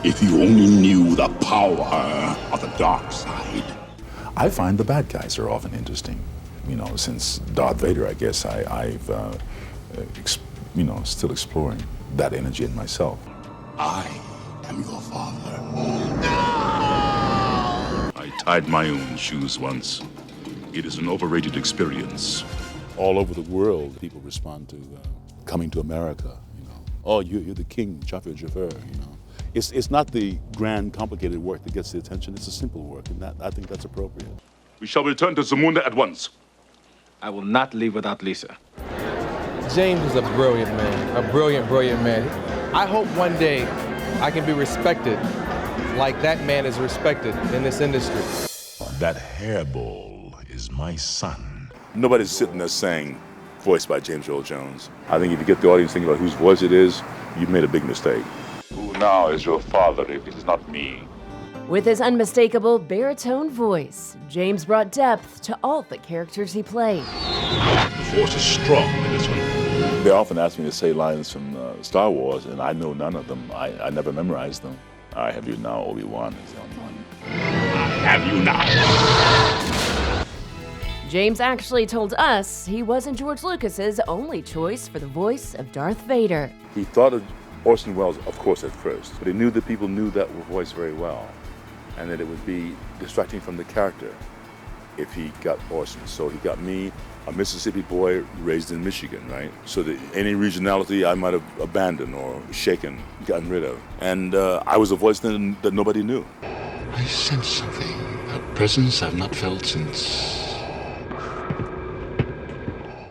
If you only knew the power of the dark side. I find the bad guys are often interesting. You know, since Darth Vader, I guess I've still exploring that energy in myself. I am your father. I tied my own shoes once. It is an overrated experience. All over the world, people respond to coming to America. You know, oh, you're the king, Jafar Jafar. You know, it's not the grand, complicated work that gets the attention. It's the simple work, and I think that's appropriate. We shall return to Zamunda at once. I will not leave without Lisa. James was a brilliant man, a brilliant, brilliant man. I hope one day I can be respected like that man is respected in this industry. That hairball is my son. Nobody's sitting there saying, voiced by James Earl Jones. I think if you get the audience thinking about whose voice it is, you've made a big mistake. Who now is your father if it is not me? With his unmistakable baritone voice, James brought depth to all the characters he played. The force is strong in this one. They often ask me to say lines from Star Wars, and I know none of them. I never memorized them. I have you now, Obi-Wan is the only one. I have you now. James actually told us he wasn't George Lucas's only choice for the voice of Darth Vader. He thought of Orson Welles, of course, at first, but he knew that people knew that voice very well, and that it would be distracting from the character if he got Orson. So he got me, a Mississippi boy raised in Michigan, right? So that any regionality I might have abandoned or shaken, gotten rid of. And I was a voice then that nobody knew. I sense something, a presence I've not felt since...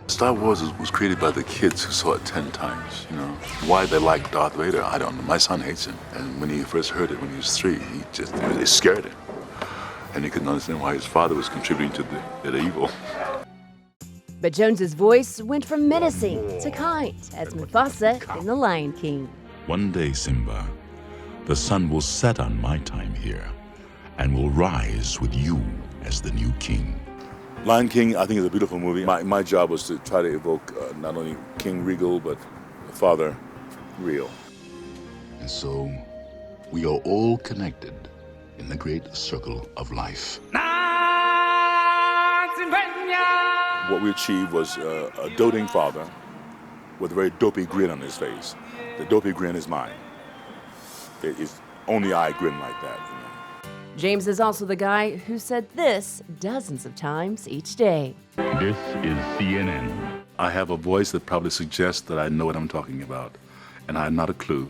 Star Wars was created by the kids who saw it 10 times, you know. Why they like Darth Vader, I don't know. My son hates him. And when he first heard it when he was 3, it scared him. And he couldn't understand why his father was contributing to the evil. But Jones's voice went from menacing to kind as Mufasa in The Lion King. One day, Simba, the sun will set on my time here and will rise with you as the new king. Lion King, I think, is a beautiful movie. My job was to try to evoke not only King Regal, but Father Real. And so, we are all connected in the great circle of life. What we achieved was a doting father with a very dopey grin on his face. The dopey grin is mine. It's only I grin like that, you know. James is also the guy who said this dozens of times each day. This is CNN. I have a voice that probably suggests that I know what I'm talking about, and I have not a clue.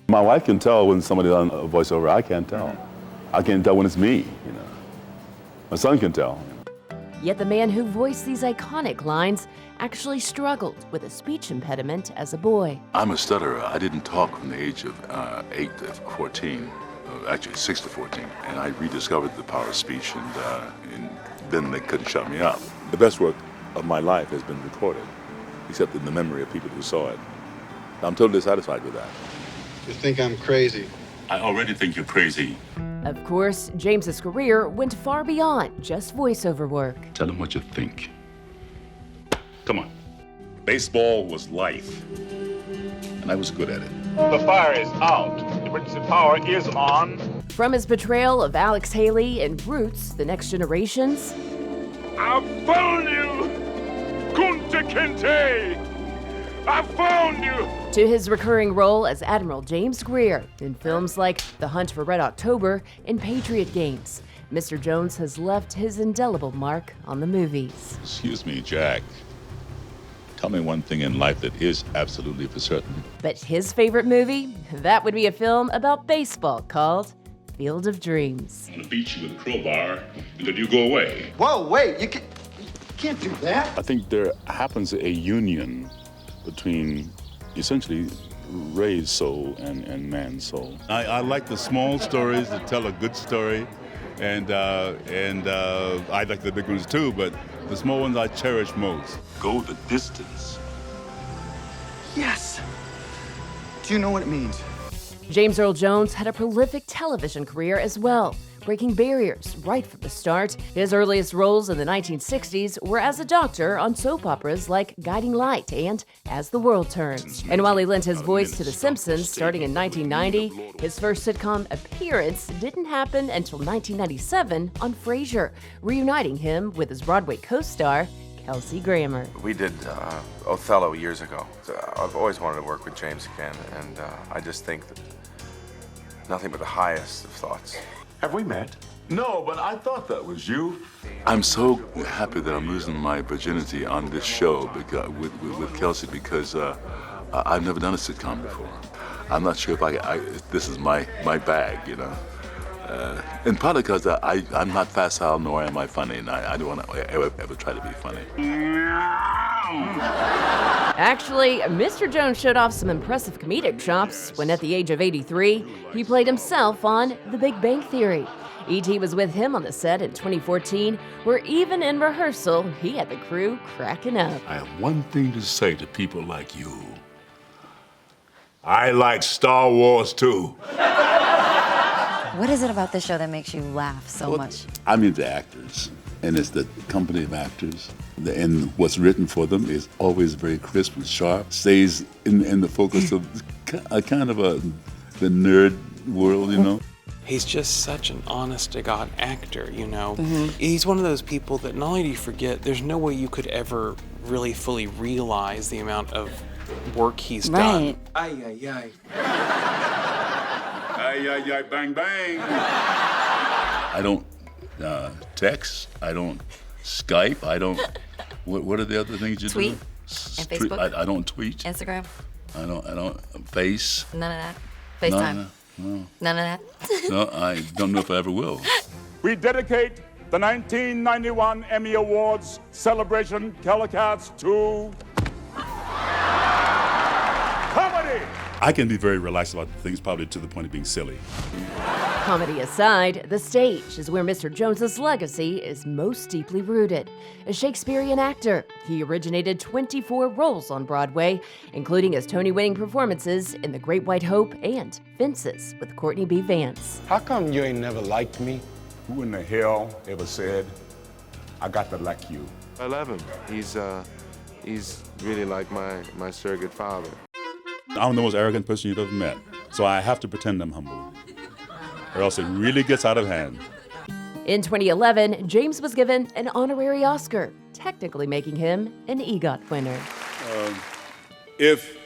My wife can tell when somebody's on a voiceover. I can't tell. I can't tell when it's me, you know. My son can tell. Yet the man who voiced these iconic lines actually struggled with a speech impediment as a boy. I'm a stutterer. I didn't talk from the age of 8 to 14. Actually 6 to 14, and I rediscovered the power of speech, and then they couldn't shut me up. The best work of my life has been recorded, except in the memory of people who saw it. I'm totally satisfied with that. You think I'm crazy? I already think you're crazy. Of course, James's career went far beyond just voiceover work. Tell him what you think. Come on. Baseball was life, and I was good at it. The fire is out. The emergency power is on. From his portrayal of Alex Haley in Roots, The Next Generations. I found you! Kunta Kinte! I found you! To his recurring role as Admiral James Greer in films like The Hunt for Red October and Patriot Games, Mr. Jones has left his indelible mark on the movies. Excuse me, Jack. Tell me one thing in life that is absolutely for certain. But his favorite movie? That would be a film about baseball called Field of Dreams. I'm gonna beat you with a crowbar until you go away. Whoa, wait, you can't do that. I think there happens a union between essentially Ray's soul and man's soul. I like the small stories that tell a good story, and I like the big ones too, but the small ones I cherish most. Go the distance. Yes. Do you know what it means? James Earl Jones had a prolific television career as well, breaking barriers right from the start. His earliest roles in the 1960s were as a doctor on soap operas like Guiding Light and As the World Turns. And while he lent his voice to The Simpsons starting in 1990, his first sitcom appearance didn't happen until 1997 on Frasier, reuniting him with his Broadway co-star, Kelsey Grammer. We did Othello years ago. So I've always wanted to work with James again, and I just think that nothing but the highest of thoughts. Have we met? No, but I thought that was you. I'm so happy that I'm losing my virginity on this show because, with Kelsey because I've never done a sitcom before. I'm not sure if this is my bag, you know. And partly because I'm not facile, nor am I funny, and I don't want to ever try to be funny. Actually, Mr. Jones showed off some impressive comedic chops when, at the age of 83, he played himself on The Big Bang Theory. E.T. was with him on the set in 2014, where even in rehearsal, he had the crew cracking up. I have one thing to say to people like you. I like Star Wars too. What is it about this show that makes you laugh so much? I mean the actors, and it's the company of actors. And what's written for them is always very crisp and sharp, stays in the focus of kind of the nerd world, you know. He's just such an honest-to-God actor, you know. Mm-hmm. He's one of those people that not only do you forget, there's no way you could ever really fully realize the amount of work he's done. Ay, ay, ay. Ay, ay, ay, bang, bang. I don't text. I don't Skype. I don't. What are the other things you tweet? do? And Facebook? I don't tweet. Instagram? I don't face. None of that? FaceTime? No. None of that? No, I don't know if I ever will. We dedicate the 1991 Emmy Awards celebration telecast to comedy. I can be very relaxed about things, probably to the point of being silly. Comedy aside, the stage is where Mr. Jones's legacy is most deeply rooted. A Shakespearean actor, he originated 24 roles on Broadway, including his Tony-winning performances in The Great White Hope and Fences with Courtney B. Vance. How come you ain't never liked me? Who in the hell ever said, I got to like you? I love him. He's really like my surrogate father. I'm the most arrogant person you've ever met, so I have to pretend I'm humble, or else it really gets out of hand. In 2011, James was given an honorary Oscar, technically making him an EGOT-winner. If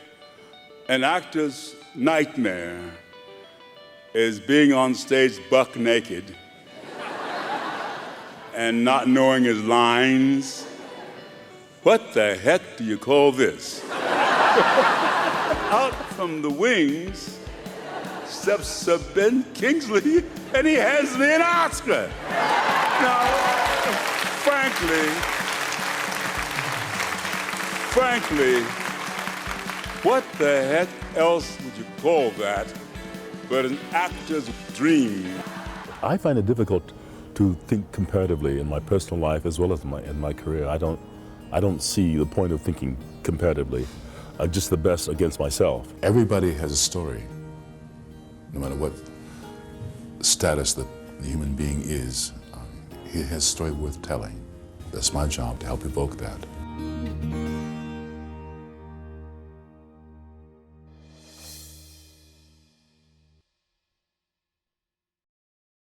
an actor's nightmare is being on stage buck naked and not knowing his lines, what the heck do you call this? Out from the wings steps Sir Ben Kingsley, and he hands me an Oscar. Now, frankly, what the heck else would you call that but an actor's dream? I find it difficult to think comparatively in my personal life as well as in my career. I don't see the point of thinking comparatively. Just the best against myself. Everybody has a story, no matter what status the human being is. He has a story worth telling. That's my job, to help evoke that.